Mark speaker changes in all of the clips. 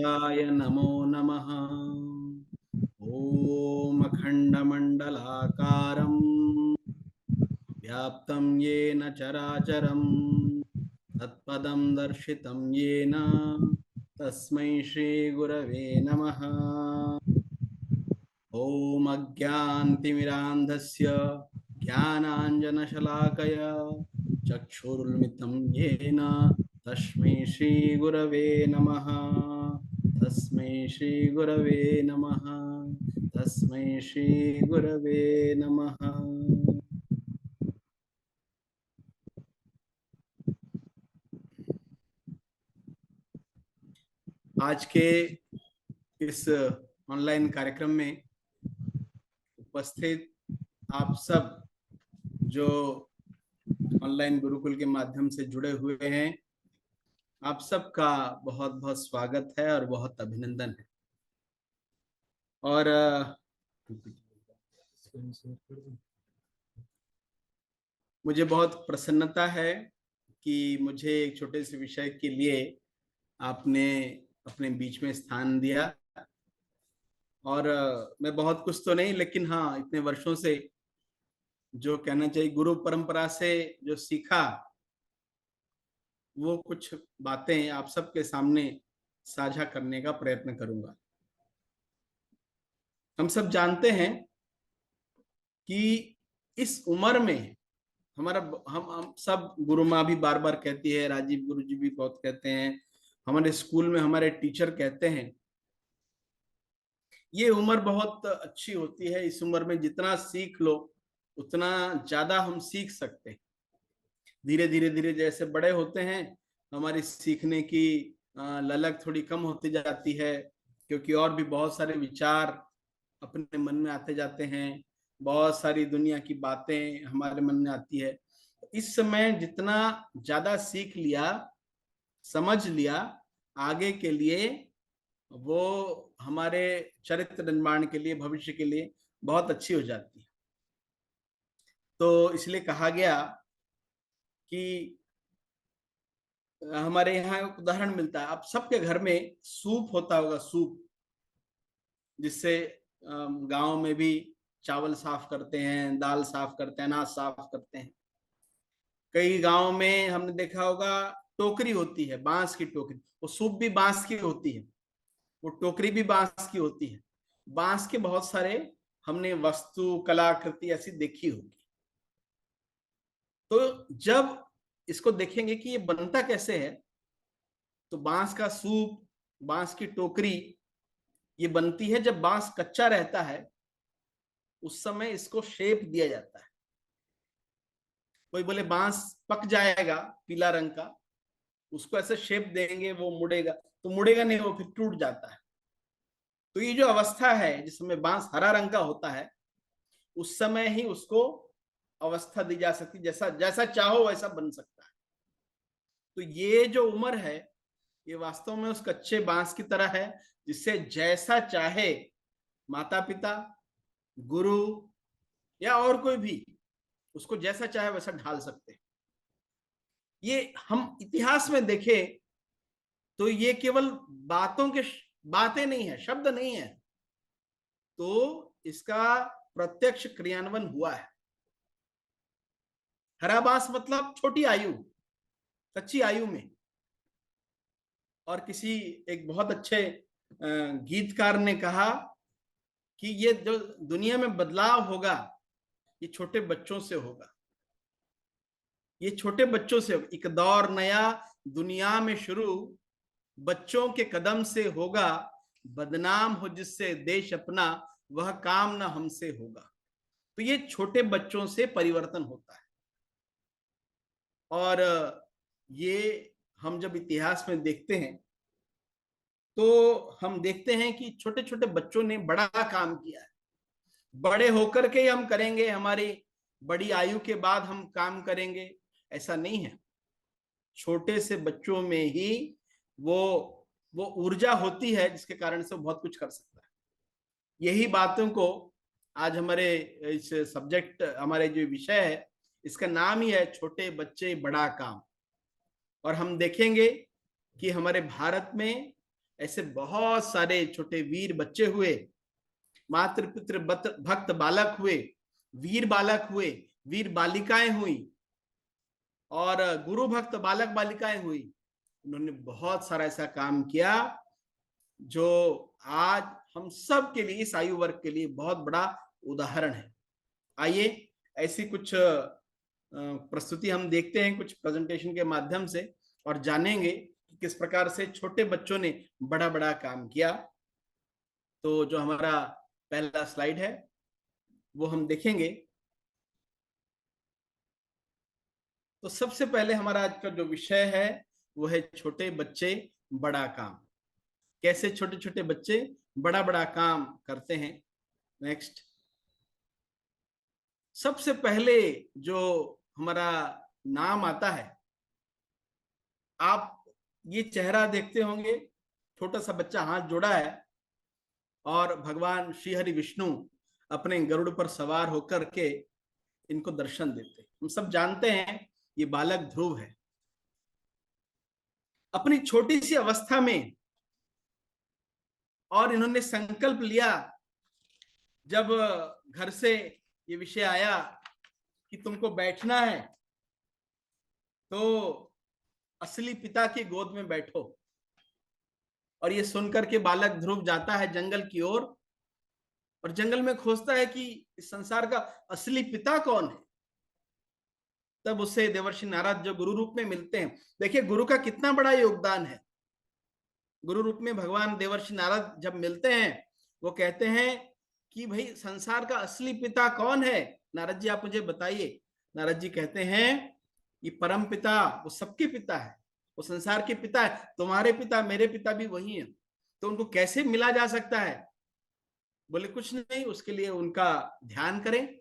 Speaker 1: गोविन्दाय नमो नमः। ॐ अखण्डमण्डलाकारं व्याप्तं येन चराचरं तत्पदं दर्शितं येन तस्मै श्रीगुरवे नमः। ॐ अज्ञानतिमिरान्धस्य ज्ञानाञ्जनशलाकया चक्षुरुन्मिलितं येन तस्मै श्रीगुरवे नमः। तस्मै श्रीगुरवे नमः। तस्मै श्रीगुरवे नमः। आज के इस ऑनलाइन कार्यक्रम में उपस्थित आप सब जो ऑनलाइन गुरुकुल के माध्यम से जुड़े हुए हैं, आप सबका बहुत बहुत स्वागत है और बहुत अभिनंदन है। और मुझे बहुत प्रसन्नता है कि मुझे एक छोटे से विषय के लिए आपने अपने बीच में स्थान दिया। और मैं बहुत कुछ तो नहीं, लेकिन हाँ, इतने वर्षों से जो कहना चाहिए गुरु परंपरा से जो सीखा, वो कुछ बातें आप सबके सामने साझा करने का प्रयत्न करूंगा। हम सब जानते हैं कि इस उम्र में हमारा हम सब, गुरु माँ भी बार बार कहती है, राजीव गुरु जी भी बहुत कहते हैं, हमारे स्कूल में हमारे टीचर कहते हैं, ये उम्र बहुत अच्छी होती है। इस उम्र में जितना सीख लो उतना ज्यादा हम सीख सकते हैं। धीरे धीरे धीरे जैसे बड़े होते हैं, हमारी सीखने की ललक थोड़ी कम होती जाती है, क्योंकि और भी बहुत सारे विचार अपने मन में आते जाते हैं, बहुत सारी दुनिया की बातें हमारे मन में आती है। इस समय जितना ज्यादा सीख लिया, समझ लिया, आगे के लिए वो हमारे चरित्र निर्माण के लिए, भविष्य के लिए बहुत अच्छी हो जाती है। तो इसलिए कहा गया कि हमारे यहाँ एक उदाहरण मिलता है, आप सबके घर में सूप होता होगा, सूप जिससे गांव में भी चावल साफ करते हैं, दाल साफ करते हैं, अनाज साफ करते हैं। कई गांव में हमने देखा होगा टोकरी होती है, बांस की टोकरी, वो सूप भी बांस की होती है, वो टोकरी भी बांस की होती है। बांस के बहुत सारे हमने वस्तु, कलाकृति ऐसी देखी होगी। तो जब इसको देखेंगे कि ये बनता कैसे है, तो बांस का सूप, बांस की टोकरी ये बनती है जब बांस कच्चा रहता है, उस समय इसको शेप दिया जाता है। कोई बोले बांस पक जाएगा पीला रंग का, उसको ऐसे शेप देंगे वो मुड़ेगा, तो मुड़ेगा नहीं, वो फिर टूट जाता है। तो ये जो अवस्था है जिस समय बांस हरा रंग का होता है, उस समय ही उसको अवस्था दी जा सकती, जैसा जैसा चाहो वैसा बन सकता है। तो ये जो उम्र है, ये वास्तव में उस कच्चे बांस की तरह है, जिससे जैसा चाहे माता पिता, गुरु या और कोई भी उसको जैसा चाहे वैसा ढाल सकते हैं। ये हम इतिहास में देखें तो ये केवल बातें नहीं है, शब्द नहीं है, तो इसका प्रत्यक्ष क्रियान्वयन हुआ है। हरा बांस मतलब छोटी आयु, कच्ची आयु में। और किसी एक बहुत अच्छे गीतकार ने कहा कि ये जो दुनिया में बदलाव होगा, ये छोटे बच्चों से होगा, ये छोटे बच्चों से। एक दौर नया दुनिया में शुरू, बच्चों के कदम से होगा, बदनाम हो जिससे देश अपना, वह काम ना हमसे होगा। तो ये छोटे बच्चों से परिवर्तन होता है। और ये हम जब इतिहास में देखते हैं तो हम देखते हैं कि छोटे छोटे बच्चों ने बड़ा काम किया है। बड़े होकर के हम करेंगे, हमारी बड़ी आयु के बाद हम काम करेंगे, ऐसा नहीं है। छोटे से बच्चों में ही वो ऊर्जा होती है जिसके कारण से वो बहुत कुछ कर सकता है। यही बातों को आज हमारे इस सब्जेक्ट, हमारे जो विषय है, इसका नाम ही है छोटे बच्चे बड़ा काम। और हम देखेंगे कि हमारे भारत में ऐसे बहुत सारे छोटे वीर बच्चे हुए, मातृ पितृ भक्त बालक हुए, वीर बालक हुए, वीर बालिकाएं हुई, और गुरु भक्त बालक बालिकाएं हुई। उन्होंने बहुत सारा ऐसा काम किया जो आज हम सब के लिए, इस आयु वर्ग के लिए बहुत बड़ा उदाहरण है। आइए ऐसी कुछ प्रस्तुति हम देखते हैं कुछ प्रेजेंटेशन के माध्यम से, और जानेंगे कि किस प्रकार से छोटे बच्चों ने बड़ा बड़ा काम किया। तो जो हमारा पहला स्लाइड है वो हम देखेंगे। तो सबसे पहले हमारा आज का जो विषय है वो है छोटे बच्चे बड़ा काम। कैसे छोटे छोटे बच्चे बड़ा बड़ा काम करते हैं। नेक्स्ट। सबसे पहले जो हमारा नाम आता है, आप ये चेहरा देखते होंगे, छोटा सा बच्चा हाथ जोड़ा है और भगवान श्री हरि विष्णु अपने गरुड़ पर सवार होकर के इनको दर्शन देते। हम सब जानते हैं ये बालक ध्रुव है। अपनी छोटी सी अवस्था में, और इन्होंने संकल्प लिया जब घर से ये विषय आया कि तुमको बैठना है तो असली पिता की गोद में बैठो। और ये सुनकर के बालक ध्रुव जाता है जंगल की ओर, और जंगल में खोजता है कि इस संसार का असली पिता कौन है। तब उसे देवर्षि नारद जो गुरु रूप में मिलते हैं। देखिए गुरु का कितना बड़ा योगदान है। गुरु रूप में भगवान देवर्षि नारद जब मिलते हैं, वो कहते हैं कि भाई संसार का असली पिता कौन है, नारद जी आप मुझे बताइए। नारद जी कहते हैं ये परम पिता, वो सबके पिता है, वो संसार के पिता है। तुम्हारे पिता मेरे पिता भी वही है, तो उनको कैसे मिला जा सकता है। बोले कुछ नहीं, उसके लिए उनका ध्यान करें,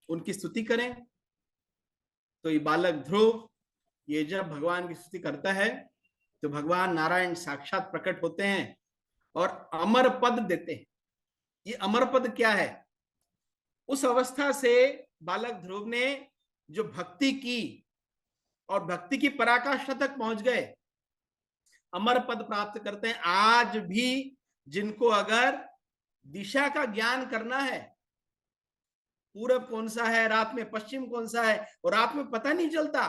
Speaker 1: उनकी स्तुति करें। तो ये बालक ध्रुव ये जब भगवान की स्तुति करता है तो भगवान नारायण साक्षात प्रकट होते हैं और अमर पद देते हैं। ये अमर पद क्या है? उस अवस्था से बालक ध्रुव ने जो भक्ति की और भक्ति की पराकाष्ठा तक पहुंच गए, अमर पद प्राप्त करते हैं। आज भी जिनको अगर दिशा का ज्ञान करना है, पूरब कौन सा है, रात में पश्चिम कौन सा है, और रात में पता नहीं चलता,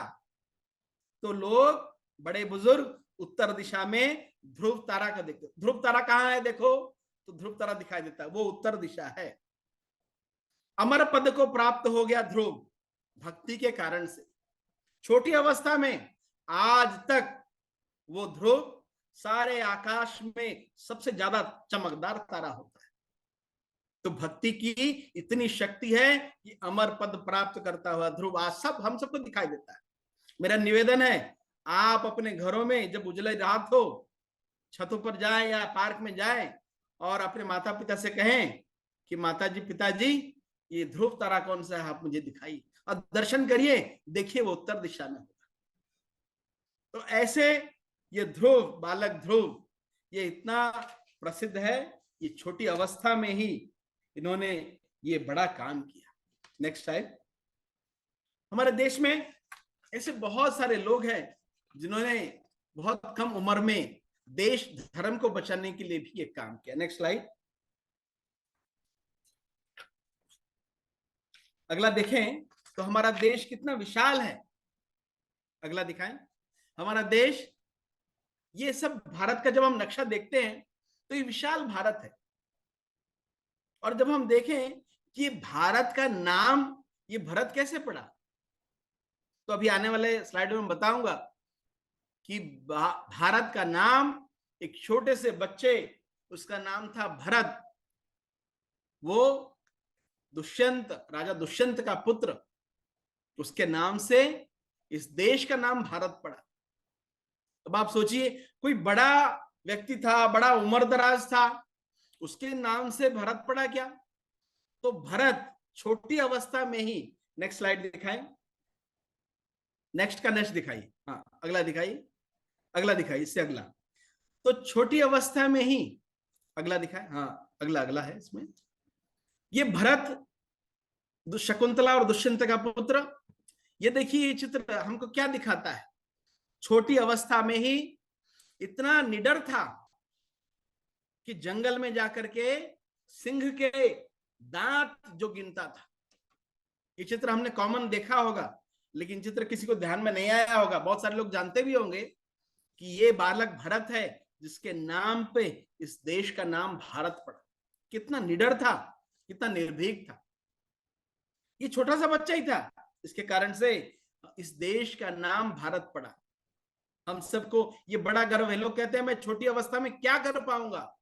Speaker 1: तो लोग बड़े बुजुर्ग उत्तर दिशा में ध्रुव तारा का देखते। ध्रुव तारा कहां है देखो, तो ध्रुव तारा दिखाई देता है, वो उत्तर दिशा है। अमर पद को प्राप्त हो गया ध्रुव भक्ति के कारण से। छोटी अवस्था में आज तक वो ध्रुव सारे आकाश में सबसे ज्यादा चमकदार तारा होता है। तो भक्ति की इतनी शक्ति है कि अमर पद प्राप्त करता हुआ ध्रुव आज सब हम सबको दिखाई देता है। मेरा निवेदन है, आप अपने घरों में जब उजले रात हो, छतों पर जाएं या पार्क में जाएं और अपने माता पिता से कहें कि माता जी पिताजी ये ध्रुव तारा कौन सा है, आप मुझे दिखाइए, और दर्शन करिए, देखिए वो उत्तर दिशा में होगा। तो ऐसे ये ध्रुव, बालक ध्रुव, ये इतना प्रसिद्ध है। ये छोटी अवस्था में ही इन्होंने ये बड़ा काम किया। Next time. हमारे देश में ऐसे बहुत सारे लोग हैं जिन्होंने बहुत कम उम्र में देश धर्म को बचाने के लिए भी ये काम किया। Next slide. अगला देखें तो हमारा देश कितना विशाल है। अगला दिखाएं। हमारा देश, ये सब भारत का जब हम नक्शा देखते हैं तो ये विशाल भारत है। और जब हम देखें कि भारत का नाम ये भरत कैसे पड़ा, तो अभी आने वाले स्लाइड में बताऊंगा कि भारत का नाम एक छोटे से बच्चे, उसका नाम था भरत, वो दुष्यंत, राजा दुष्यंत का पुत्र, उसके नाम से इस देश का नाम भारत पड़ा। अब आप सोचिए, कोई बड़ा व्यक्ति था, बड़ा उम्रदराज था, उसके नाम से भरत पड़ा क्या? तो भरत छोटी अवस्था में ही, नेक्स्ट स्लाइड दिखाएं, नेक्स्ट का नेक्स्ट दिखाइए, हाँ अगला दिखाइए, अगला दिखाइए, इससे अगला। तो छोटी अवस्था में ही, अगला दिखाएं, हाँ अगला अगला है इसमें। ये भरत शकुंतला और दुष्यंत का पुत्र। ये देखिए ये चित्र हमको क्या दिखाता है, छोटी अवस्था में ही इतना निडर था, कि जंगल में जाकर के सिंह के दांत जो गिनता था। ये चित्र हमने कॉमन देखा होगा, लेकिन चित्र किसी को ध्यान में नहीं आया होगा। बहुत सारे लोग जानते भी होंगे कि ये बालक भरत है, जिसके नाम पे इस देश का नाम भारत पड़ा। कितना निडर था, कितना निर्भीक था। ये छोटा सा बच्चा ही था, इसके कारण से इस देश का नाम भारत पड़ा। हम सबको ये बड़ा गर्व है। लोग कहते हैं मैं छोटी अवस्था में क्या कर पाऊंगा।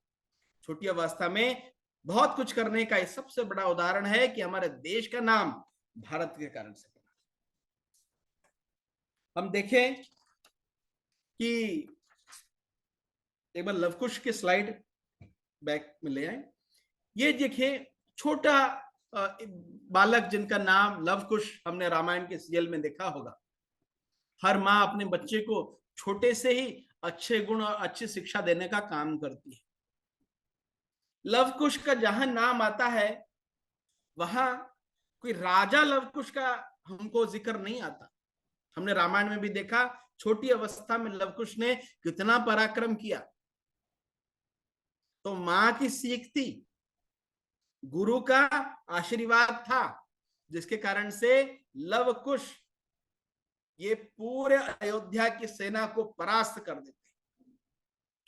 Speaker 1: छोटी अवस्था में बहुत कुछ करने का ये सबसे बड़ा उदाहरण है कि हमारे देश का नाम भारत के कारण से पड़ा। हम देखें कि एक बार लवकुश के स्लाइड बैक में ले आए। ये देखिए छोटा बालक जिनका नाम लवकुश, हमने रामायण के सीरियल में देखा होगा। हर माँ अपने बच्चे को छोटे से ही अच्छे गुण और अच्छी शिक्षा देने का काम करती है। लवकुश का जहां नाम आता है वहां कोई राजा लवकुश का हमको जिक्र नहीं आता। हमने रामायण में भी देखा छोटी अवस्था में लवकुश ने कितना पराक्रम किया। तो मां की सीख थी, गुरु का आशीर्वाद था, जिसके कारण से लवकुश ये पूरे अयोध्या की सेना को परास्त कर देते।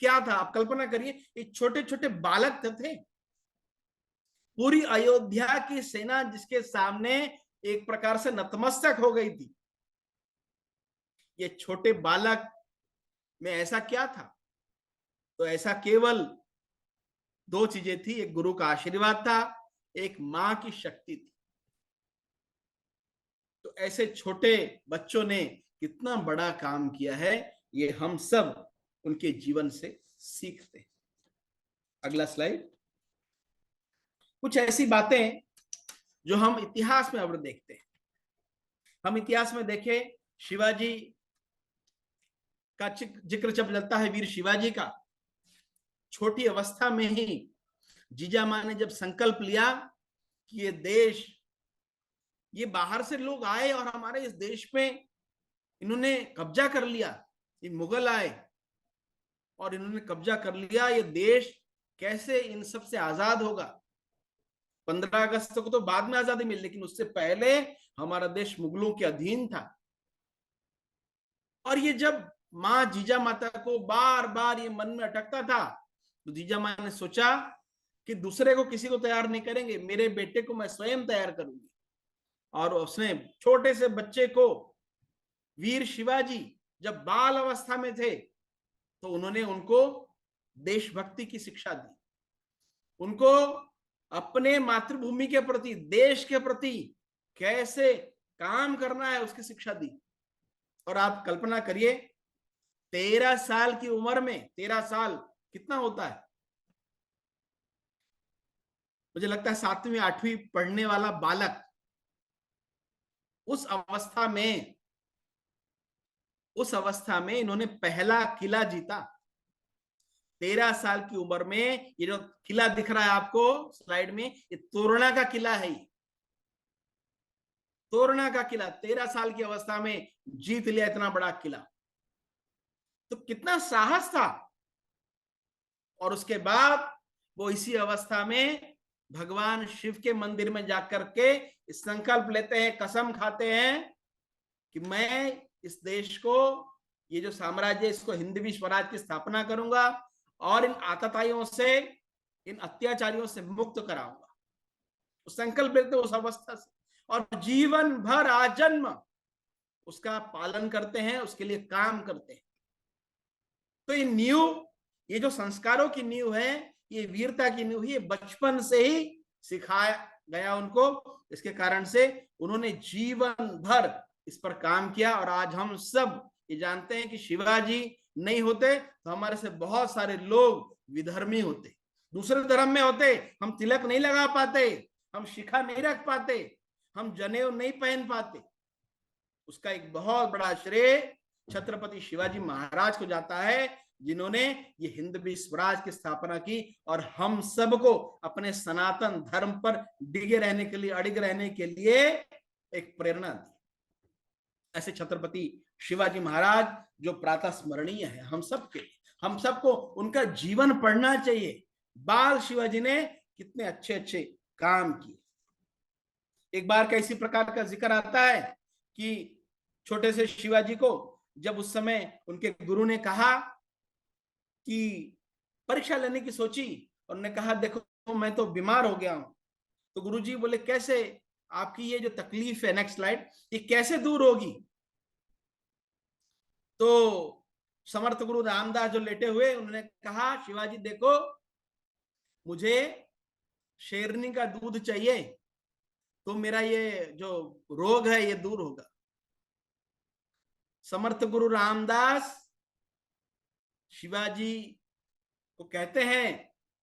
Speaker 1: क्या था आप कल्पना करिए, ये छोटे छोटे बालक थे। पूरी अयोध्या की सेना जिसके सामने एक प्रकार से नतमस्तक हो गई थी, ये छोटे बालक में ऐसा क्या था? तो ऐसा केवल दो चीजें थी, एक गुरु का आशीर्वाद था, एक मां की शक्ति थी। तो ऐसे छोटे बच्चों ने कितना बड़ा काम किया है, ये हम सब उनके जीवन से सीखते हैं। अगला स्लाइड। कुछ ऐसी बातें जो हम इतिहास में अब देखते हैं। हम इतिहास में देखें, शिवाजी का जिक्र जब चलता है, वीर शिवाजी का, छोटी अवस्था में ही जीजामां ने जब संकल्प लिया कि ये देश, ये बाहर से लोग आए और हमारे इस देश में इन्होंने कब्जा कर लिया, ये मुगल आए और इन्होंने कब्जा कर लिया, ये देश कैसे इन सब से आजाद होगा। 15 अगस्त को तो बाद में आजादी मिली, लेकिन उससे पहले हमारा देश मुगलों के अधीन था। और ये जब माँ जीजा माता को बार बार ये मन में अटकता था, तो जीजा माँ ने सोचा कि दूसरे को किसी को तैयार नहीं करेंगे, मेरे बेटे को मैं स्वयं तैयार करूंगी। और उसने छोटे से बच्चे को, वीर शिवाजी जब बाल अवस्था में थे, तो उन्होंने उनको देशभक्ति की शिक्षा दी, उनको अपने मातृभूमि के प्रति, देश के प्रति कैसे काम करना है उसकी शिक्षा दी। और आप कल्पना करिए 13 साल की उम्र में, 13 साल कितना होता है, मुझे लगता है 7वीं 8वीं पढ़ने वाला बालक, उस अवस्था में इन्होंने पहला किला जीता। 13 साल की उम्र में ये जो किला दिख रहा है आपको स्लाइड में, ये तोरणा का किला है। तोरणा का किला 13 साल की अवस्था में जीत लिया, इतना बड़ा किला। तो कितना साहस था। और उसके बाद वो इसी अवस्था में भगवान शिव के मंदिर में जाकर के संकल्प लेते हैं, कसम खाते हैं कि मैं इस देश को, ये जो साम्राज्य, इसको हिंदवी स्वराज की स्थापना करूंगा और इन आतताइयों से, इन अत्याचारियों से मुक्त कराऊंगा। तो संकल्प लेते उस अवस्था से, और जीवन भर आजन्म उसका पालन करते हैं, उसके लिए काम करते हैं। तो ये नींव, ये जो संस्कारों की नींव है, ये वीरता की नींव, ये बचपन से ही सिखाया गया उनको। इसके कारण से उन्होंने जीवन भर इस पर काम किया। और आज हम सब ये जानते हैं कि शिवाजी नहीं होते तो हमारे से बहुत सारे लोग विधर्मी होते, दूसरे धर्म में होते, हम तिलक नहीं लगा पाते, हम शिखा नहीं रख पाते, हम जनेऊ नहीं पहन पाते। उसका एक बहुत बड़ा श्रेय छत्रपति शिवाजी महाराज को जाता है, जिन्होंने ये हिंदवी स्वराज की स्थापना की और हम सबको अपने सनातन धर्म पर डिगे रहने के लिए, अड़िग रहने के लिए एक प्रेरणा दी। ऐसे छत्रपति शिवाजी महाराज जो प्रातः स्मरणीय है हम सबके, हम सबको उनका जीवन पढ़ना चाहिए, बाल शिवाजी ने कितने अच्छे अच्छे काम किए। एक बार का इसी प्रकार का जिक्र आता है कि छोटे से शिवाजी को जब उस समय उनके गुरु ने कहा कि परीक्षा लेने की सोची, और उन्होंने कहा देखो मैं तो बीमार हो गया हूं। तो गुरुजी बोले कैसे, आपकी ये जो तकलीफ है, नेक्स्ट स्लाइड, ये कैसे दूर होगी। तो समर्थ गुरु रामदास जो लेटे हुए, उन्होंने कहा शिवाजी देखो मुझे शेरनी का दूध चाहिए तो मेरा ये जो रोग है ये दूर होगा। समर्थ गुरु रामदास शिवाजी को कहते हैं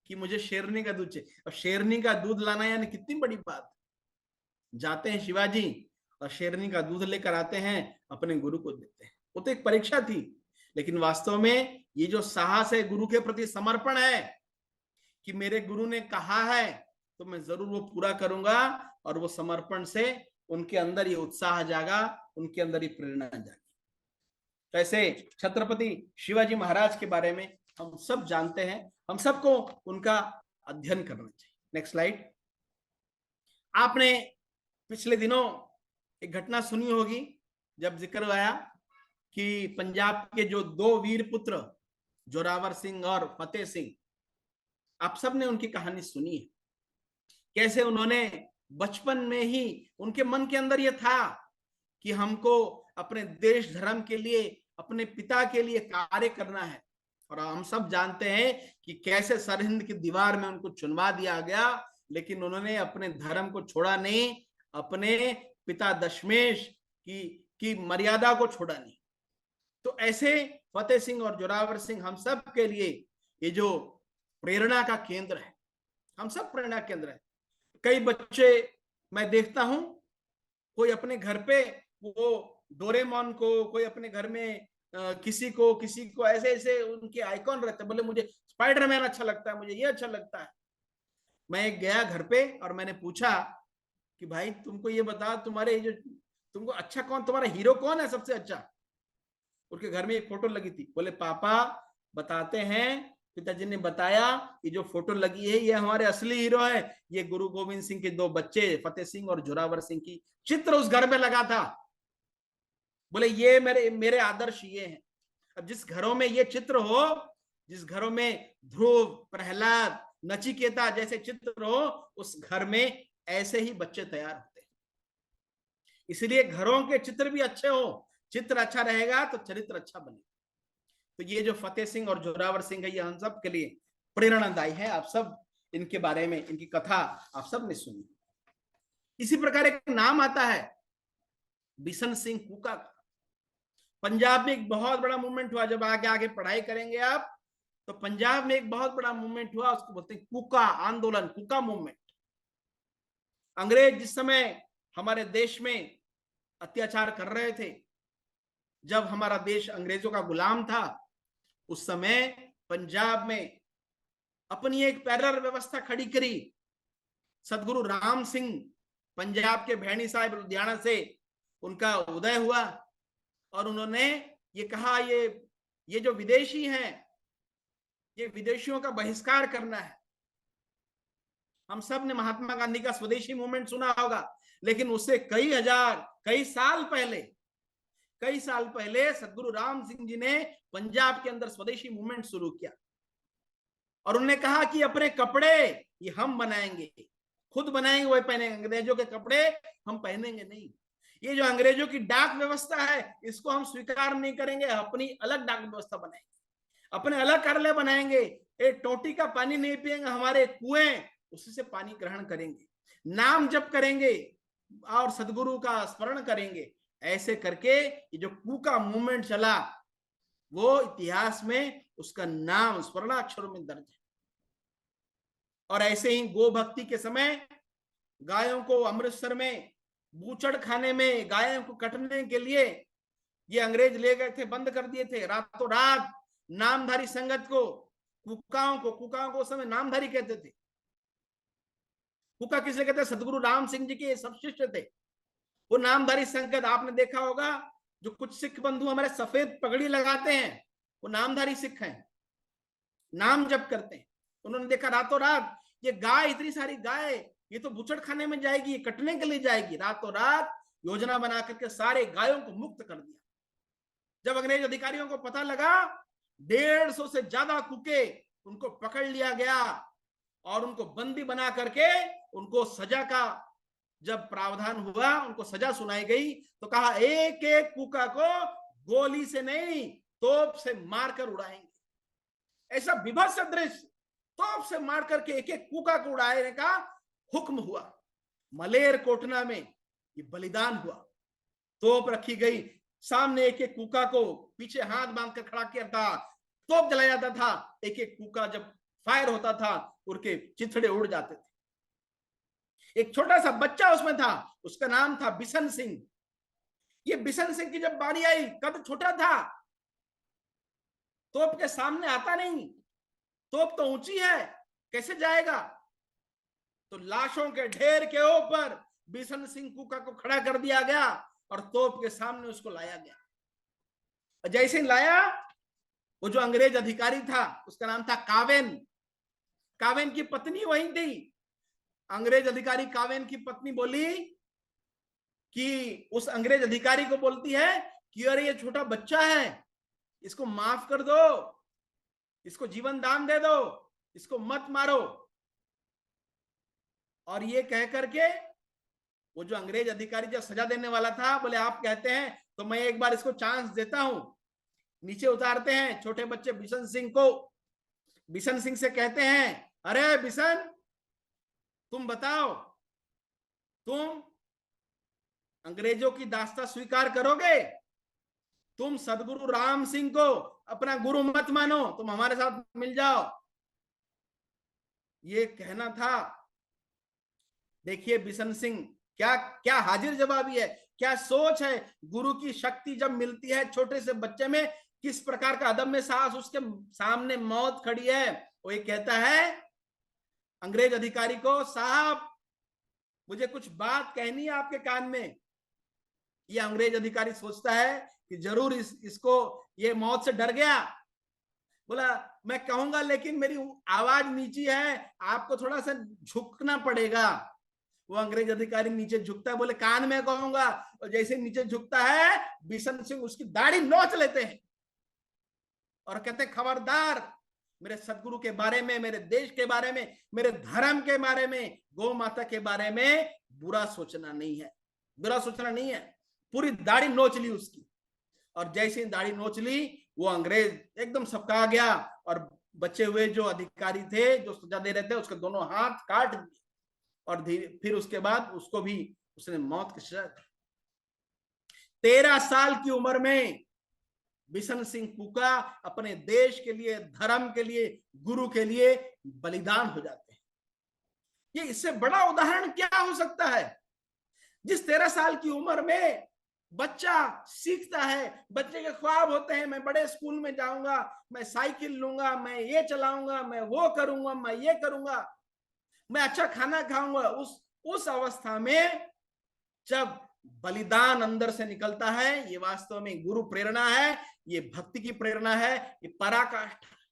Speaker 1: कि मुझे शेरनी का दूध चाहिए, और शेरनी का दूध लाना यानी कितनी बड़ी बात। जाते हैं शिवाजी और शेरनी का दूध लेकर आते हैं, अपने गुरु को देते हैं। वो तो एक परीक्षा थी, लेकिन वास्तव में ये जो साहस है, गुरु के प्रति समर्पण है कि मेरे गुरु ने कहा है तो मैं जरूर वो पूरा करूंगा, और वो समर्पण से उनके अंदर ये उत्साह जागा, उनके अंदर ये प्रेरणा जागी। तो ऐसे छत्रपति शिवाजी महाराज के बारे में हम सब जानते हैं, हम सबको उनका अध्ययन करना चाहिए। Next slide. आपने पिछले दिनों एक घटना सुनी होगी जब जिक्र आया कि पंजाब के जो दो वीर पुत्र जोरावर सिंह और फतेह सिंह, आप सब ने उनकी कहानी सुनी है। कैसे उन्होंने बचपन में ही उनके मन के अंदर यह था कि हमको अपने देश धर्म के लिए, अपने पिता के लिए कार्य करना है। और हम सब जानते हैं कि कैसे सरहिंद की दीवार में उनको चुनवा दिया गया, लेकिन उन्होंने अपने धर्म को छोड़ा नहीं, अपने पिता दशमेश की मर्यादा को छोड़ा नहीं। तो ऐसे फतेह सिंह और जोरावर सिंह हम सब के लिए ये जो प्रेरणा का केंद्र है, हम सब प्रेरणा केंद्र है। कई बच्चे मैं देखता हूं, कोई अपने घर पे वो डोरेमोन को, कोई अपने घर में किसी को ऐसे ऐसे उनके आइकॉन रहते हैं, बोले मुझे स्पाइडरमैन अच्छा लगता है, मुझे ये अच्छा लगता है। मैं गया घर पे और मैंने पूछा कि भाई तुमको ये बता, तुम्हारे जो तुमको अच्छा कौन, तुम्हारा हीरो कौन है सबसे अच्छा। उनके घर में एक फोटो लगी थी, बोले पापा बताते हैं, पिताजी ने बताया कि जो फोटो लगी है ये हमारे असली हीरो है, ये गुरु गोविंद सिंह के दो बच्चे फतेह सिंह और जोरावर सिंह की चित्र उस घर में लगा था। बोले ये मेरे आदर्श ये हैं। अब जिस घरों में ये चित्र हो, जिस घरों में ध्रुव, प्रहलाद, नचिकेता जैसे चित्र हो, उस घर में ऐसे ही बच्चे तैयार होते हैं। इसलिए घरों के चित्र भी अच्छे हो, चित्र अच्छा रहेगा तो चरित्र अच्छा बनेगा। तो ये जो फतेह सिंह और जोरावर सिंह है, ये हम सब के लिए प्रेरणादायी है। आप सब इनके बारे में, इनकी कथा आप सब ने सुनी। इसी प्रकार एक नाम आता है बिशन सिंह कुका का। पंजाब में एक बहुत बड़ा मूवमेंट हुआ, जब आगे आगे पढ़ाई करेंगे आप तो पंजाब में एक बहुत बड़ा मूवमेंट हुआ, उसको बोलते हैं कुका आंदोलन, कुका मूवमेंट। अंग्रेज जिस समय हमारे देश में अत्याचार कर रहे थे, जब हमारा देश अंग्रेजों का गुलाम था, उस समय पंजाब में अपनी एक पैरेलल व्यवस्था खड़ी करी। सदगुरु राम सिंह पंजाब के भैणी साहिब लुधियाना से उनका उदय हुआ, और उन्होंने ये कहा ये जो विदेशी हैं, ये विदेशियों का बहिष्कार करना है। हम सब ने महात्मा गांधी का स्वदेशी मूवमेंट सुना होगा, लेकिन उससे कई साल पहले सदगुरु राम सिंह जी ने पंजाब के अंदर स्वदेशी मूवमेंट शुरू किया, और उन्होंने कहा कि अपने कपड़े ये हम बनाएंगे, खुद बनाएंगे, वही पहनेंगे, अंग्रेजों के कपड़े हम पहनेंगे नहीं। ये जो अंग्रेजों की डाक व्यवस्था है, इसको हम स्वीकार नहीं करेंगे, अपनी अलग डाक व्यवस्था बनाएंगे, अपने अलग कार्यालय बनाएंगे, एक टोटी का पानी नहीं पिएंगे, हमारे कुएं उसी से पानी ग्रहण करेंगे, नाम जप करेंगे और सदगुरु का स्मरण करेंगे। ऐसे करके ये जो कुका मूवमेंट चला, वो इतिहास में उसका नाम स्वर्णाक्षरों में दर्ज है। और ऐसे ही गो भक्ति के समय गायों को अमृतसर में बूचड़ खाने में गायों को कटने के लिए ये अंग्रेज ले गए थे, बंद कर दिए थे रातों रात। नामधारी संगत को, कुकाओं को उस समय नामधारी कहते थे। कुका किसे कहते हैं? सदगुरु राम सिंह जी के सब शिष्य थे वो नामधारी संगत। आपने देखा होगा जो कुछ सिख बंधु हमारे सफेद पगड़ी लगाते हैं, वो नामधारी सिख हैं, नाम जप करते हैं। उन्होंने देखा रातों रात ये गाय, इतनी सारी गाय, ये तो बुचड़ खाने में जाएगी, ये कटने के लिए जाएगी। रातों रात योजना बना करके सारे गायों को मुक्त कर दिया। जब अंग्रेज अधिकारियों को पता लगा, 150 से ज्यादा कुके, उनको पकड़ लिया गया और उनको बंदी बना करके उनको सजा का जब प्रावधान हुआ, उनको सजा सुनाई गई, तो कहा एक एक कुका को गोली से नहीं, तोप से मारकर उड़ाएंगे। ऐसा विभत्स दृश्य, तोप से मार करके एक एक कुका को उड़ाने का हुक्म हुआ। मलेर कोटना में ये बलिदान हुआ। तोप रखी गई सामने, एक एक कुका को पीछे हाथ बांधकर खड़ा किया था, तोप जलाया जाता था। एक एक कुका जब फायर होता था, उनके चिथड़े उड़ जाते थे। एक छोटा सा बच्चा उसमें था, उसका नाम था बिशन सिंह। ये बिशन सिंह की जब बारी आई, कद छोटा था, तोप के सामने आता नहीं, तोप तो ऊंची है, कैसे जाएगा? तो लाशों के ढेर के ऊपर बिशन सिंह कुका को खड़ा कर दिया गया और तोप के सामने उसको लाया गया। जैसे लाया, वो जो अंग्रेज अधिकारी था, उसका नाम था कावेन। कावेन की पत्नी वही थी। अंग्रेज अधिकारी कावेन की पत्नी बोली कि उस अंग्रेज अधिकारी को बोलती है कि अरे ये छोटा बच्चा है, इसको माफ कर दो, इसको जीवन दान दे दो, इसको मत मारो। और ये कह करके वो जो अंग्रेज अधिकारी जब सजा देने वाला था, बोले आप कहते हैं तो मैं एक बार इसको चांस देता हूं। नीचे उतारते हैं छोटे बच्चे बिशन सिंह को। बिशन सिंह से कहते हैं, अरे बिशन, तुम बताओ, तुम अंग्रेजों की दास्ता स्वीकार करोगे? तुम सदगुरु राम सिंह को अपना गुरु मत मानो, तुम हमारे साथ मिल जाओ। ये कहना था। देखिए बिशन सिंह क्या क्या हाजिर जवाबी है, क्या सोच है। गुरु की शक्ति जब मिलती है छोटे से बच्चे में, किस प्रकार का अदम्य साहस, उसके सामने मौत खड़ी है। वो ये कहता है अंग्रेज अधिकारी को, साहब मुझे कुछ बात कहनी है आपके कान में। ये अंग्रेज अधिकारी सोचता है कि जरूर इसको ये मौत से डर गया। बोला मैं कहूंगा लेकिन मेरी आवाज नीची है, आपको थोड़ा सा झुकना पड़ेगा। वो अंग्रेज अधिकारी नीचे झुकता है, बोले कान में कहूंगा। और जैसे नीचे झुकता है, बिशन सिंह उसकी दाढ़ी नोच लेते हैं और कहते हैं खबरदार, मेरे सदगुरु के बारे में, मेरे देश के बारे में, मेरे धर्म के बारे में, गौ माता के बारे में बुरा सोचना नहीं है, बुरा सोचना नहीं है। पूरी दाढ़ी नोच ली उसकी। और जैसे ही दाढ़ी नोच ली, वो अंग्रेज एकदम सबका गया और बचे हुए जो अधिकारी थे, जो सजा दे रहे थे, उसके दोनों हाथ काट दिए। और फिर उसके बाद उसको भी उसने मौत की सजा दी। 13 साल की उम्र में बिशन सिंह कुका अपने देश के लिए, धर्म के लिए, गुरु के लिए बलिदान हो जाते हैं। ये इससे बड़ा उदाहरण क्या हो सकता है? जिस 13 साल की उम्र में बच्चा सीखता है, बच्चे के ख्वाब होते हैं, मैं बड़े स्कूल में जाऊंगा, मैं साइकिल लूंगा, मैं ये चलाऊंगा, मैं वो करूंगा, मैं ये करूंगा, मैं अच्छा खाना खाऊंगा। उस अवस्था में जब बलिदान अंदर से निकलता है, ये वास्तव में गुरु प्रेरणा है, ये भक्ति की प्रेरणा है, ये पराकाष्ठा है।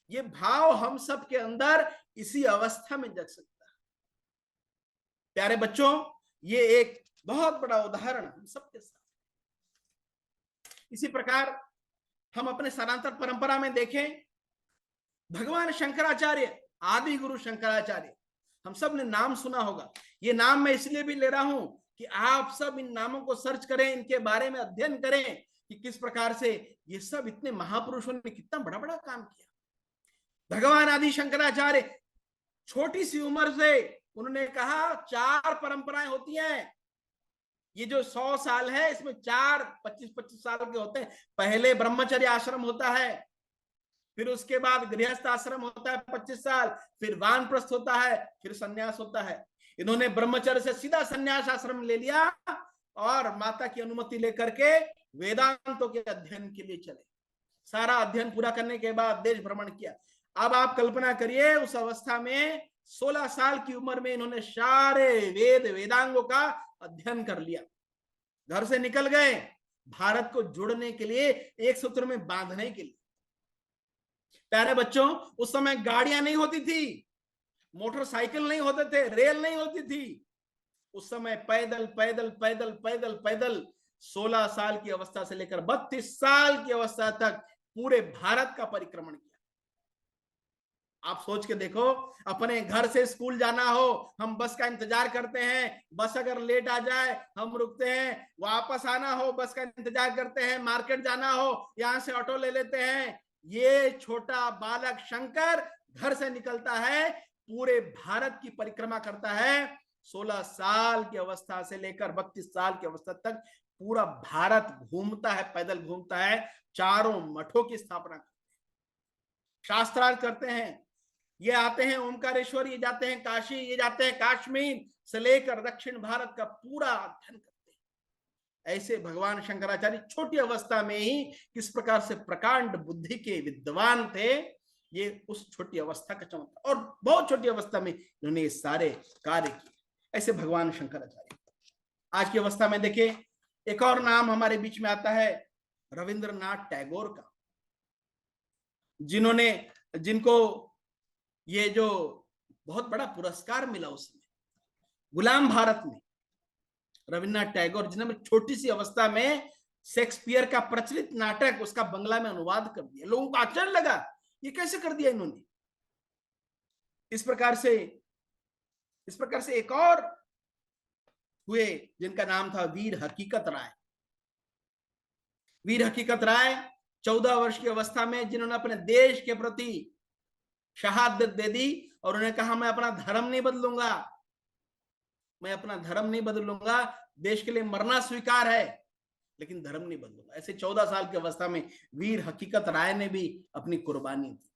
Speaker 1: ये भाव हम सब के अंदर इसी अवस्था में जग सकता है। प्यारे बच्चों, ये एक बहुत बड़ा उदाहरण हम सबके साथ। इसी प्रकार हम अपने सनातन परंपरा में देखें, भगवान शंकराचार्य, आदि गुरु शंकराचार्य, हम सब ने नाम सुना होगा। ये नाम मैं इसलिए भी ले रहा हूं कि आप सब इन नामों को सर्च करें, इनके बारे में अध्ययन करें कि किस प्रकार से ये सब इतने महापुरुषों ने कितना बड़ा बड़ा काम किया। भगवान आदि शंकराचार्य छोटी सी उम्र से उन्होंने कहा 4 परंपराएं होती हैं। ये जो 100 साल है, इसमें 4 25-25 साल के होते हैं। पहले ब्रह्मचर्य आश्रम होता है, फिर उसके बाद गृहस्थ आश्रम होता है 25 साल, फिर वानप्रस्थ होता है, फिर सन्यास होता है। इन्होंने ब्रह्मचर्य से सीधा सन्यास आश्रम ले लिया और माता की अनुमति लेकर के वेदांतों के अध्ययन के लिए चले। सारा अध्ययन पूरा करने के बाद देश भ्रमण किया। अब आप कल्पना करिए, उस अवस्था में 16 साल की उम्र में इन्होंने सारे वेदांगों का अध्ययन कर लिया। घर से निकल गए भारत को जोड़ने के लिए, एक सूत्र में बांधने के लिए। प्यारे बच्चों, उस समय गाड़ियां नहीं होती थी, मोटरसाइकिल नहीं होते थे, रेल नहीं होती थी। उस समय पैदल पैदल पैदल पैदल पैदल 16 साल की अवस्था से लेकर 32 साल की अवस्था तक पूरे भारत का परिक्रमण किया। आप सोच के देखो, अपने घर से स्कूल जाना हो, हम बस का इंतजार करते हैं, बस अगर लेट आ जाए हम रुकते हैं, वापस आना हो बस का इंतजार करते हैं, मार्केट जाना हो यहां से ऑटो ले लेते हैं। ये छोटा बालक शंकर घर से निकलता है, पूरे भारत की परिक्रमा करता है। 16 साल की अवस्था से लेकर 32 साल की अवस्था तक पूरा भारत घूमता है, पैदल घूमता है, चारों मठों की स्थापना करते हैं, शास्त्रार्थ करते हैं। ये आते हैं ओमकारेश्वर, ये जाते हैं काशी, ये जाते हैं कश्मीर से लेकर दक्षिण भारत का पूरा अध्ययन करते हैं। ऐसे भगवान शंकराचार्य छोटी अवस्था में ही किस प्रकार से प्रकांड बुद्धि के विद्वान थे, ये उस छोटी अवस्था का चमत्कार, और बहुत छोटी अवस्था में इन्होंने ये सारे कार्य किए। ऐसे भगवान शंकराचार्य। आज की अवस्था में देखिए, एक और नाम हमारे बीच में आता है रविंद्रनाथ टैगोर का, जिनको ये जो बहुत बड़ा पुरस्कार मिला उसमें, गुलाम भारत में। रविन्द्रनाथ टैगोर जिन्होंने छोटी सी अवस्था में शेक्सपियर का प्रचलित नाटक उसका बंगला में अनुवाद कर दिया। लोगों को आश्चर्य लगा, ये कैसे कर दिया इन्होंने। इस प्रकार से एक और हुए जिनका नाम था वीर हकीकत राय। वीर हकीकत राय 14 वर्ष की अवस्था में जिन्होंने अपने देश के प्रति शहादत दे दी और उन्होंने कहा, मैं अपना धर्म नहीं बदलूंगा, मैं अपना धर्म नहीं बदलूंगा, देश के लिए मरना स्वीकार है लेकिन धर्म नहीं बदलूंगा। ऐसे 14 साल की अवस्था में वीर हकीकत राय ने भी अपनी कुर्बानी दी।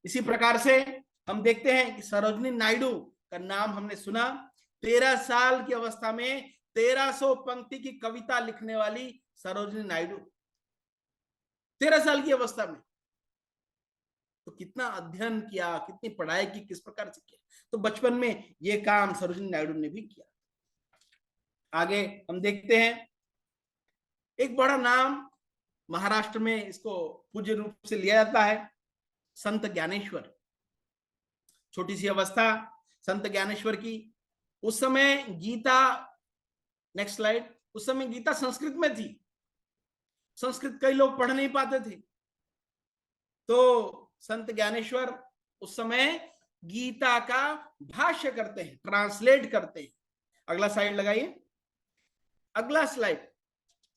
Speaker 1: इसी प्रकार से हम देखते हैं कि सरोजिनी नायडू का नाम हमने सुना। 13 साल की अवस्था में 1300 पंक्ति की कविता लिखने वाली सरोजिनी नायडू, 13 साल की अवस्था में। तो कितना अध्ययन किया, कितनी पढ़ाई की, किस प्रकार से किया। तो बचपन में ये काम सरोजिनी नायडू ने भी किया। आगे हम देखते हैं एक बड़ा नाम, महाराष्ट्र में इसको पूज्य रूप से लिया जाता है, संत ज्ञानेश्वर। छोटी सी अवस्था संत ज्ञानेश्वर की। उस समय गीता, नेक्स्ट स्लाइड, उस समय गीता संस्कृत में थी। संस्कृत कई लोग पढ़ नहीं पाते थे, तो संत ज्ञानेश्वर उस समय गीता का भाष्य करते हैं, ट्रांसलेट करते हैं। अगला स्लाइड लगाइए, अगला स्लाइड।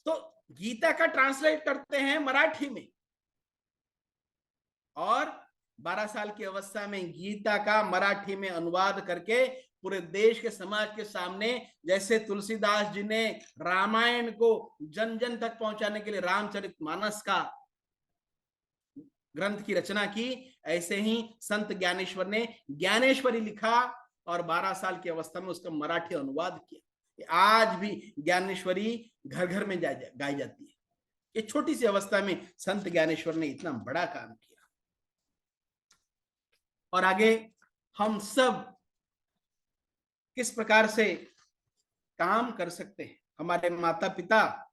Speaker 1: तो गीता का ट्रांसलेट करते हैं मराठी में, और 12 साल की अवस्था में गीता का मराठी में अनुवाद करके पूरे देश के समाज के सामने, जैसे तुलसीदास जी ने रामायण को जन जन तक पहुंचाने के लिए रामचरितमानस का ग्रंथ की रचना की, ऐसे ही संत ज्ञानेश्वर ने ज्ञानेश्वरी लिखा और 12 साल की अवस्था में उसका मराठी अनुवाद किया। आज भी ज्ञानेश्वरी घर घर में गाई जाती है। ये छोटी सी अवस्था में संत ज्ञानेश्वर ने इतना बड़ा काम किया। और आगे हम सब किस प्रकार से काम कर सकते हैं, हमारे माता पिता।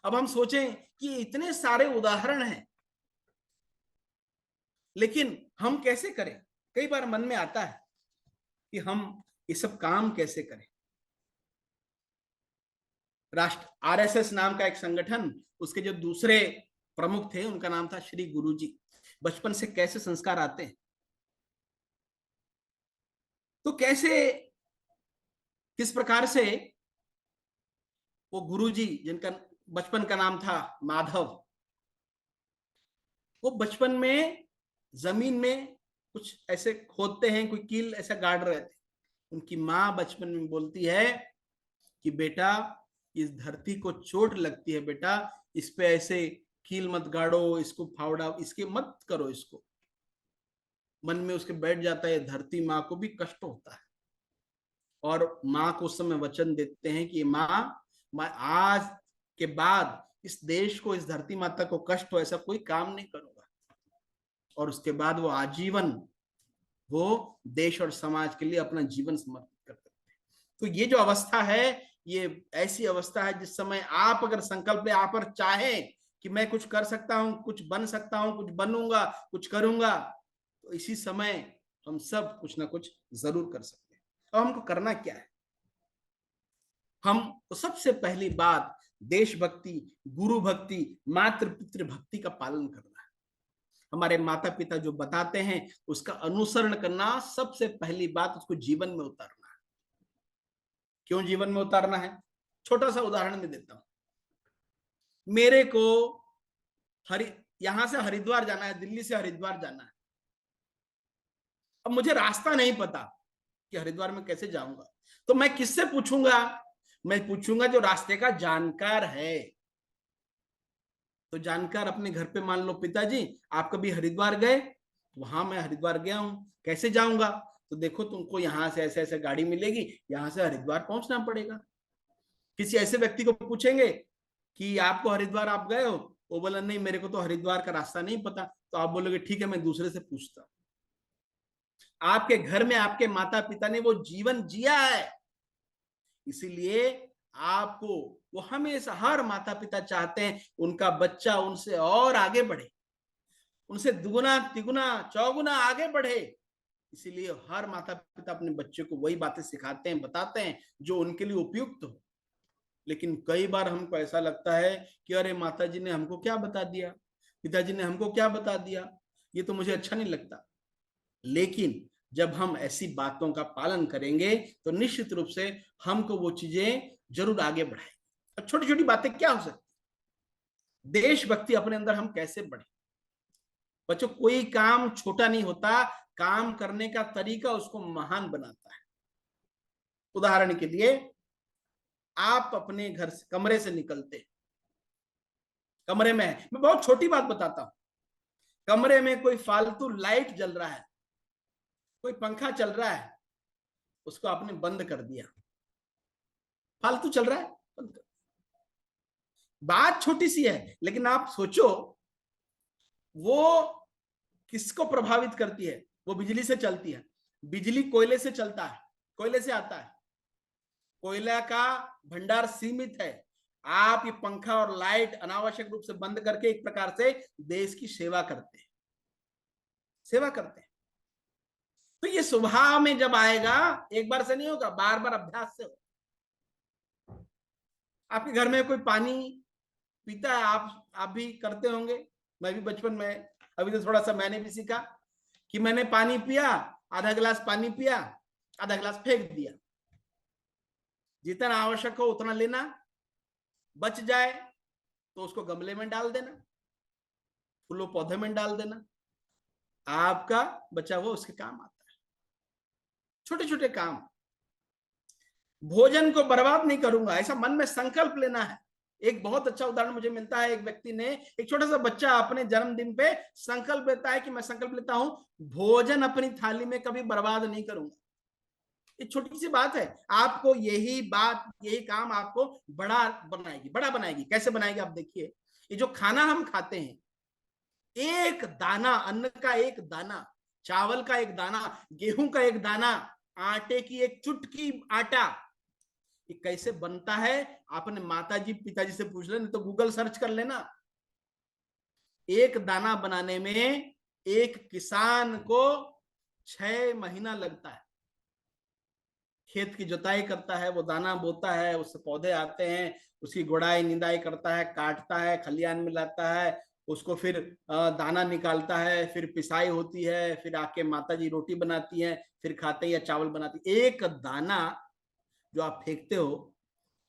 Speaker 1: अब हम सोचें कि इतने सारे उदाहरण हैं, लेकिन हम कैसे करें। कई बार मन में आता है कि हम ये सब काम कैसे करें। राष्ट्र आरएसएस नाम का एक संगठन, उसके जो दूसरे प्रमुख थे उनका नाम था श्री गुरुजी। बचपन से कैसे संस्कार आते हैं, तो कैसे, किस प्रकार से वो गुरुजी जिनका बचपन का नाम था माधव, वो बचपन में जमीन में कुछ ऐसे खोदते हैं, कोई कील ऐसा गाड़ रहे थे। उनकी माँ बचपन में बोलती है कि बेटा, इस धरती को चोट लगती है बेटा, इस पे ऐसे कील मत गाड़ो, इसको फावड़ा, इसके मत करो। इसको मन में उसके बैठ जाता है, धरती माँ को भी कष्ट होता है। और माँ को उस समय वचन देते हैं कि माँ, मैं आज के बाद इस देश को, इस धरती माता को कष्ट हो ऐसा कोई काम नहीं करूंगा। और उसके बाद वो आजीवन वो देश और समाज के लिए अपना जीवन समर्पित कर देते हैं। तो ये जो अवस्था है, ये ऐसी अवस्था है जिस समय आप अगर संकल्प ले, आप अगर चाहें कि मैं कुछ कर सकता हूं, कुछ बन सकता हूं, कुछ बनूंगा, कुछ करूंगा, तो इसी समय हम सब कुछ ना कुछ जरूर कर सकते हैं। और हमको करना क्या है? हम तो सबसे पहली बात देशभक्ति, गुरु भक्ति, मातृ पितृ भक्ति का पालन करना है। हमारे माता पिता जो बताते हैं उसका अनुसरण करना, सबसे पहली बात उसको जीवन में उतारना है। क्यों जीवन में उतारना है? छोटा सा उदाहरण मैं देता हूं। मेरे को हरि यहां से हरिद्वार जाना है, दिल्ली से हरिद्वार जाना है। अब मुझे रास्ता नहीं पता कि हरिद्वार में कैसे जाऊंगा, तो मैं किससे पूछूंगा? मैं पूछूंगा जो रास्ते का जानकार है। तो जानकार अपने घर पे, मान लो पिताजी आप कभी हरिद्वार गए? वहां मैं हरिद्वार गया हूं, कैसे जाऊंगा? तो देखो तुमको यहाँ से ऐसे ऐसे गाड़ी मिलेगी, यहाँ से हरिद्वार पहुंचना पड़ेगा। किसी ऐसे व्यक्ति को पूछेंगे कि आपको हरिद्वार आप गए हो? वो बोला नहीं मेरे को तो हरिद्वार का रास्ता नहीं पता। तो आप बोलोगे ठीक है मैं दूसरे से पूछता हूं। आपके घर में आपके माता पिता ने वो जीवन जिया है, इसीलिए आपको, वो हमेशा हर माता पिता चाहते हैं उनका बच्चा उनसे और आगे बढ़े, उनसे दुगुना तिगुना चौगुना आगे बढ़े। इसीलिए हर माता पिता अपने बच्चे को वही बातें सिखाते हैं, बताते हैं जो उनके लिए उपयुक्त हो। लेकिन कई बार हमको ऐसा लगता है कि अरे माता जी ने हमको क्या बता दिया, पिताजी ने हमको क्या बता दिया, ये तो मुझे अच्छा नहीं लगता। लेकिन जब हम ऐसी बातों का पालन करेंगे तो निश्चित रूप से हमको वो चीजें जरूर आगे बढ़ाएंगी। अब छोटी छोटी बातें क्या हो सकती, देशभक्ति अपने अंदर हम कैसे बढ़े? बच्चों कोई काम छोटा नहीं होता, काम करने का तरीका उसको महान बनाता है। उदाहरण के लिए, आप अपने घर से, कमरे से निकलते, कमरे में है, मैं बहुत छोटी बात बताता हूं, कमरे में कोई फालतू लाइट जल रहा है, कोई पंखा चल रहा है, उसको आपने बंद कर दिया, फालतू चल रहा है, बंद कर। बात छोटी सी है, लेकिन आप सोचो वो किसको प्रभावित करती है? वो बिजली से चलती है, बिजली कोयले से चलता है, कोयले से आता है, कोयला का भंडार सीमित है। आप ये पंखा और लाइट अनावश्यक रूप से बंद करके एक प्रकार से देश की सेवा करते हैं, सेवा करते हैं। तो ये स्वभाव में जब आएगा, एक बार से नहीं होगा, बार बार अभ्यास से होगा। आपके घर में कोई पानी पीता है, आप भी करते होंगे, मैं भी बचपन में, अभी तो थोड़ा सा मैंने भी सीखा कि मैंने पानी पिया, आधा गिलास पानी पिया, आधा गिलास फेंक दिया। जितना आवश्यक हो उतना लेना, बच जाए तो उसको गमले में डाल देना, फूलों पौधे में डाल देना, आपका बचा हुआ उसके काम आता है। छोटे छोटे काम। भोजन को बर्बाद नहीं करूंगा, ऐसा मन में संकल्प लेना है। एक बहुत अच्छा उदाहरण मुझे मिलता है, एक व्यक्ति ने, एक छोटा सा बच्चा अपने जन्मदिन पे संकल्प लेता है कि मैं संकल्प लेता हूं भोजन अपनी थाली में कभी बर्बाद नहीं करूंगा। एक छोटी सी बात है, आपको यही बात, यही काम आपको बड़ा बनाएगी, बड़ा बनाएगी। कैसे बनाएगी आप देखिए, ये जो खाना हम खाते हैं, एक दाना अन्न का, एक दाना चावल का, एक दाना गेहूं का, एक दाना आटे की, एक चुटकी आटा, ये कैसे बनता है? आपने माताजी पिताजी से पूछ लेना, तो गूगल सर्च कर लेना। एक दाना बनाने में एक किसान को 6 महीना लगता है। खेत की जुताई करता है, वो दाना बोता है, उससे पौधे आते हैं, उसकी गुड़ाई निंदाई करता है, काटता है, खलियान में लाता है, उसको फिर दाना निकालता है, फिर पिसाई होती है, फिर आके माता जी रोटी बनाती है, फिर खाते या चावल बनाती। एक दाना जो आप फेंकते हो,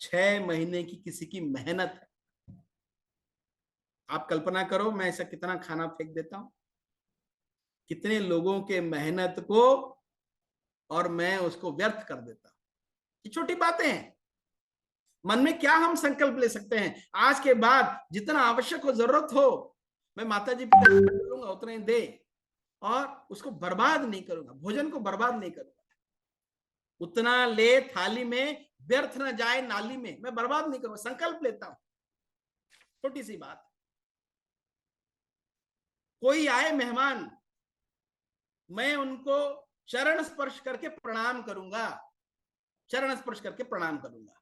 Speaker 1: 6 महीने की किसी की मेहनत है। आप कल्पना करो मैं ऐसा कितना खाना फेंक देता हूं, कितने लोगों के मेहनत को, और मैं उसको व्यर्थ कर देता हूं। ये छोटी बातें हैं। मन में क्या हम संकल्प ले सकते हैं, आज के बाद जितना आवश्यक हो, जरूरत हो, मैं माता जी पिता करूंगा उतना ही दे, और उसको बर्बाद नहीं करूंगा, भोजन को बर्बाद नहीं करूंगा। उतना ले थाली में, व्यर्थ न जाए नाली में, मैं बर्बाद नहीं करूंगा, संकल्प लेता हूं। छोटी सी बात। कोई आए मेहमान, मैं उनको चरण स्पर्श करके प्रणाम करूंगा, चरण स्पर्श करके प्रणाम करूंगा।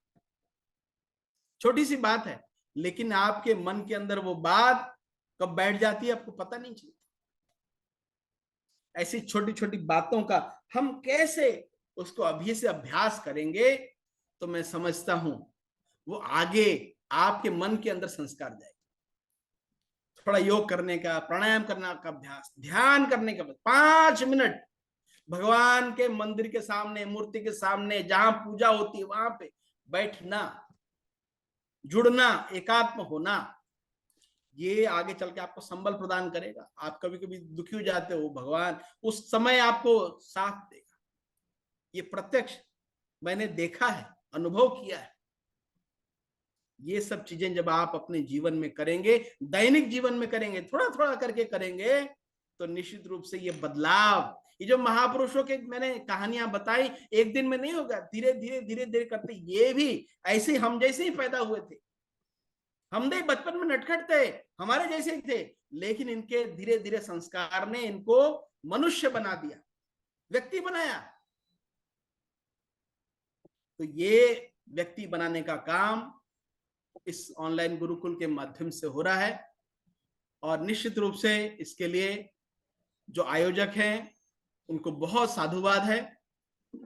Speaker 1: छोटी सी बात है। लेकिन आपके मन के अंदर वो बात कब बैठ जाती है आपको पता नहीं चलता। ऐसी छोटी छोटी बातों का हम कैसे उसको अभी से अभ्यास करेंगे, तो मैं समझता हूं वो आगे आपके मन के अंदर संस्कार जाएगा। थोड़ा योग करने का, प्राणायाम करने का अभ्यास, ध्यान करने का 5 मिनट भगवान के मंदिर के सामने, मूर्ति के सामने, जहां पूजा होती है वहां पे बैठना, जुड़ना, एकात्म होना, ये आगे चल के आपको संबल प्रदान करेगा। आप कभी कभी दुखी हो जाते हो, भगवान उस समय आपको साथ देगा। ये प्रत्यक्ष मैंने देखा है, अनुभव किया है। ये सब चीजें जब आप अपने जीवन में करेंगे, दैनिक जीवन में करेंगे, थोड़ा थोड़ा करके करेंगे, तो निश्चित रूप से ये बदलाव, ये जो महापुरुषों के मैंने कहानियां बताई, एक दिन में नहीं होगा, धीरे धीरे धीरे धीरे करते ये भी ऐसे हम जैसे ही पैदा हुए थे। हम भी बचपन में नटखट थे, हमारे जैसे ही थे, लेकिन इनके धीरे धीरे संस्कार ने इनको मनुष्य बना दिया, व्यक्ति बनाया। तो ये व्यक्ति बनाने का काम इस ऑनलाइन गुरुकुल के माध्यम से हो रहा है। और निश्चित रूप से इसके लिए जो आयोजक हैं उनको बहुत साधुवाद है।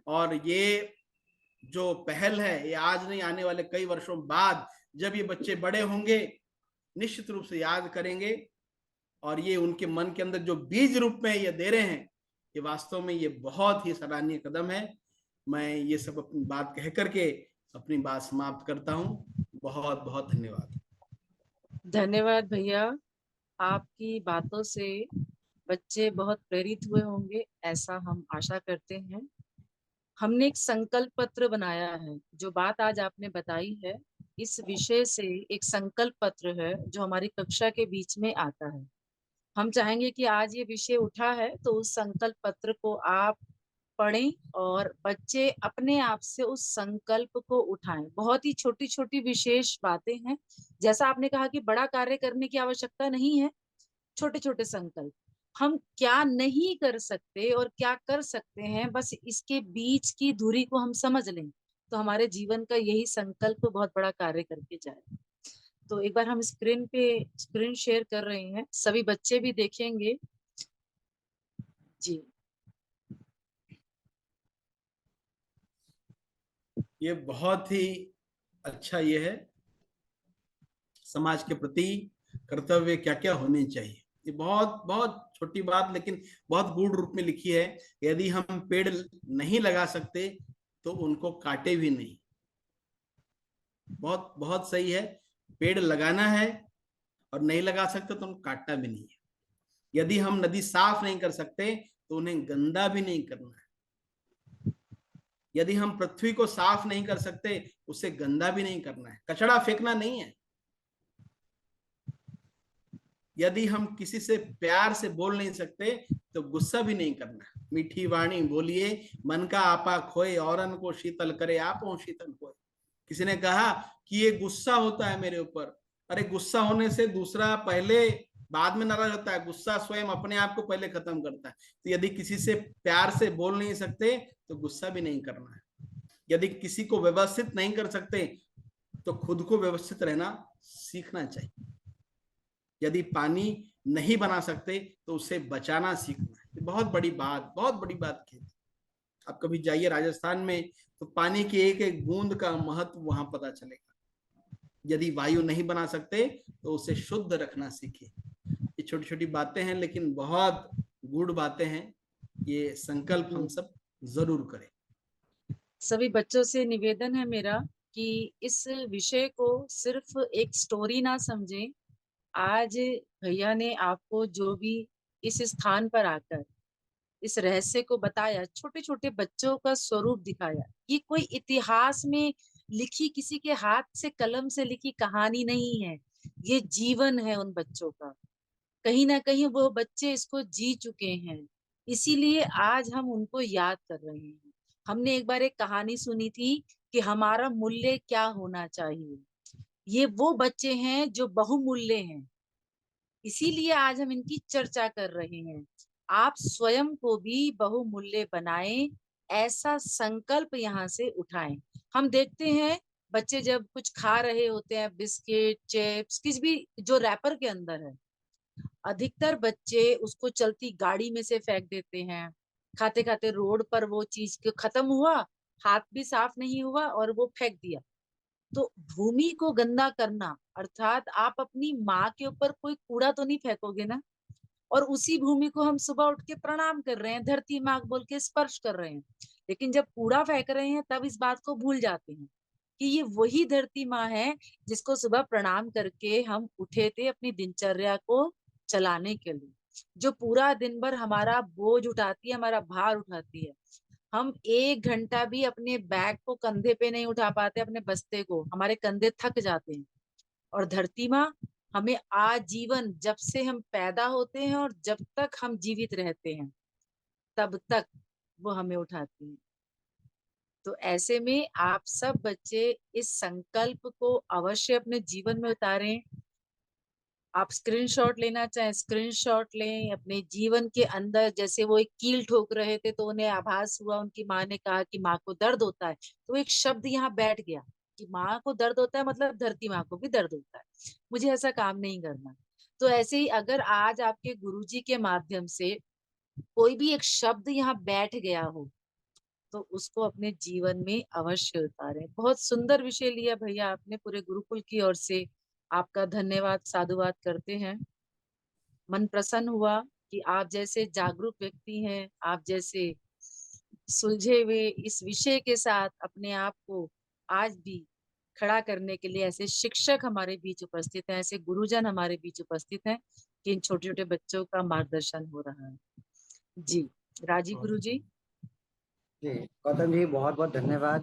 Speaker 1: और ये जो पहल है, ये आज नहीं, आने वाले कई वर्षों बाद जब ये बच्चे बड़े होंगे निश्चित रूप से याद करेंगे। और ये उनके मन के अंदर जो बीज रूप में ये दे रहे हैं, ये वास्तव में ये बहुत ही सराहनीय कदम है। मैं ये सब अपनी बात कह करके अपनी बात समाप्त करता हूँ। बहुत बहुत धन्यवाद।
Speaker 2: धन्यवाद भैया। आपकी बातों से बच्चे बहुत प्रेरित हुए होंगे, ऐसा हम आशा करते हैं। हमने एक संकल्प पत्र बनाया है। जो बात आज आपने बताई है, इस विषय से एक संकल्प पत्र है जो हमारी कक्षा के बीच में आता है। हम चाहेंगे कि आज ये विषय उठा है तो उस संकल्प पत्र को आप पढ़ें और बच्चे अपने आप से उस संकल्प को उठाएं। बहुत ही छोटी छोटी विशेष बातें हैं। जैसा आपने कहा कि बड़ा कार्य करने की आवश्यकता नहीं है, छोटे छोटे संकल्प, हम क्या नहीं कर सकते और क्या कर सकते हैं, बस इसके बीच की दूरी को हम समझ लें तो हमारे जीवन का यही संकल्प बहुत बड़ा कार्य करके जाए। तो एक बार हम स्क्रीन शेयर कर रहे हैं, सभी बच्चे भी देखेंगे जी।
Speaker 1: ये बहुत ही अच्छा ये है, समाज के प्रति कर्तव्य क्या क्या होने चाहिए। ये बहुत बहुत छोटी बात लेकिन बहुत गूढ़ रूप में लिखी है। यदि हम पेड़ नहीं लगा सकते तो उनको काटे भी नहीं। बहुत बहुत सही है। पेड़ लगाना है और नहीं लगा सकते तो उनको काटना भी नहीं है। यदि हम नदी साफ नहीं कर सकते तो उन्हें गंदा भी नहीं करना है। यदि हम पृथ्वी को साफ नहीं कर सकते उसे गंदा भी नहीं करना है। कचरा फेंकना नहीं है। यदि हम किसी से प्यार से बोल नहीं सकते तो गुस्सा भी नहीं करना है। मीठी वाणी बोलिए, मन का आपा खोए, औरन को शीतल करे, आपो शीतल खोए। किसी ने कहा कि ये गुस्सा होता है मेरे ऊपर। अरे गुस्सा होने से दूसरा पहले बाद में नाराज होता है, गुस्सा स्वयं अपने आप को पहले खत्म करता है। तो यदि किसी से प्यार से बोल नहीं सकते तो गुस्सा भी नहीं करना है। यदि किसी को व्यवस्थित नहीं कर सकते तो खुद को व्यवस्थित रहना सीखना चाहिए। यदि पानी नहीं बना सकते तो उसे बचाना सीखना है। बहुत बड़ी बात, बहुत बड़ी बात की। आप कभी जाइए राजस्थान में तो पानी की एक एक बूंद का महत्व वहां पता चलेगा। यदि वायु नहीं बना सकते तो उसे शुद्ध रखना सीखे। ये छोटी छोटी बातें हैं लेकिन बहुत गूढ़ बातें हैं। ये संकल्प हम सब जरूर करें।
Speaker 2: सभी बच्चों से निवेदन है मेरा कि इस विषय को सिर्फ एक स्टोरी ना समझें। आज भैया ने आपको जो भी इस स्थान पर आकर इस रहस्य को बताया, छोटे छोटे बच्चों का स्वरूप दिखाया, ये कोई इतिहास में लिखी किसी के हाथ से कलम से लिखी कहानी नहीं है। ये जीवन है उन बच्चों का। कहीं ना कहीं वो बच्चे इसको जी चुके हैं, इसीलिए आज हम उनको याद कर रहे हैं। हमने एक बार एक कहानी सुनी थी कि हमारा मूल्य क्या होना चाहिए। ये वो बच्चे हैं जो बहुमूल्य हैं, इसीलिए आज हम इनकी चर्चा कर रहे हैं। आप स्वयं को भी बहुमूल्य बनाएं, ऐसा संकल्प यहाँ से उठाएं। हम देखते हैं बच्चे जब कुछ खा रहे होते हैं, बिस्किट, चिप्स, किसी भी जो रैपर के अंदर है, अधिकतर बच्चे उसको चलती गाड़ी में से फेंक देते हैं। खाते खाते रोड पर वो चीज खत्म हुआ, हाथ भी साफ नहीं हुआ और वो फेंक दिया। तो भूमि को गंदा करना अर्थात आप अपनी माँ के ऊपर कोई कूड़ा तो नहीं फेंकोगे ना। और उसी भूमि को हम सुबह उठ के प्रणाम कर रहे हैं, धरती माँ बोल के स्पर्श कर रहे हैं। लेकिन जब कूड़ा फेंक रहे हैं तब इस बात को भूल जाते हैं कि ये वही धरती माँ है जिसको सुबह प्रणाम करके हम उठे थे अपनी दिनचर्या को चलाने के लिए, जो पूरा दिन भर हमारा बोझ उठाती है, हमारा भार उठाती है। हम 1 घंटा भी अपने बैग को कंधे पे नहीं उठा पाते, अपने बस्ते को, हमारे कंधे थक जाते हैं। और धरती माँ हमें आजीवन, जब से हम पैदा होते हैं और जब तक हम जीवित रहते हैं, तब तक वो हमें उठाती है। तो ऐसे में आप सब बच्चे इस संकल्प को अवश्य अपने जीवन में उतारें। आप स्क्रीनशॉट लेना चाहें स्क्रीनशॉट लें अपने जीवन के अंदर। जैसे वो एक कील ठोक रहे थे तो उन्हें आभास हुआ, उनकी माँ ने कहा कि माँ को दर्द होता है, तो एक शब्द यहाँ बैठ गया कि माँ को दर्द होता है, मतलब धरती माँ को भी दर्द होता है, मुझे ऐसा काम नहीं करना। तो ऐसे ही अगर आज आपके गुरुजी के माध्यम से कोई भी एक शब्द यहाँ बैठ गया हो, तो उसको अपने जीवन में अवश्य उतारें। बहुत सुंदर विषय लिया भैया आपने पूरे गुरुकुल की ओर से। आपका धन्यवाद, साधुवाद करते हैं। मन प्रसन्न हुआ कि आप जैसे जागरूक व्यक्ति हैं, आप जैसे सुलझे हुए इस विषय के साथ अपने आप को आज भी खड़ा करने के लिए ऐसे शिक्षक हमारे बीच उपस्थित हैं, ऐसे गुरुजन हमारे बीच उपस्थित हैं कि इन छोटे छोटे बच्चों का मार्गदर्शन हो रहा है। जी, राजीव गुरु जी।
Speaker 3: जी गौतम जी, बहुत बहुत धन्यवाद।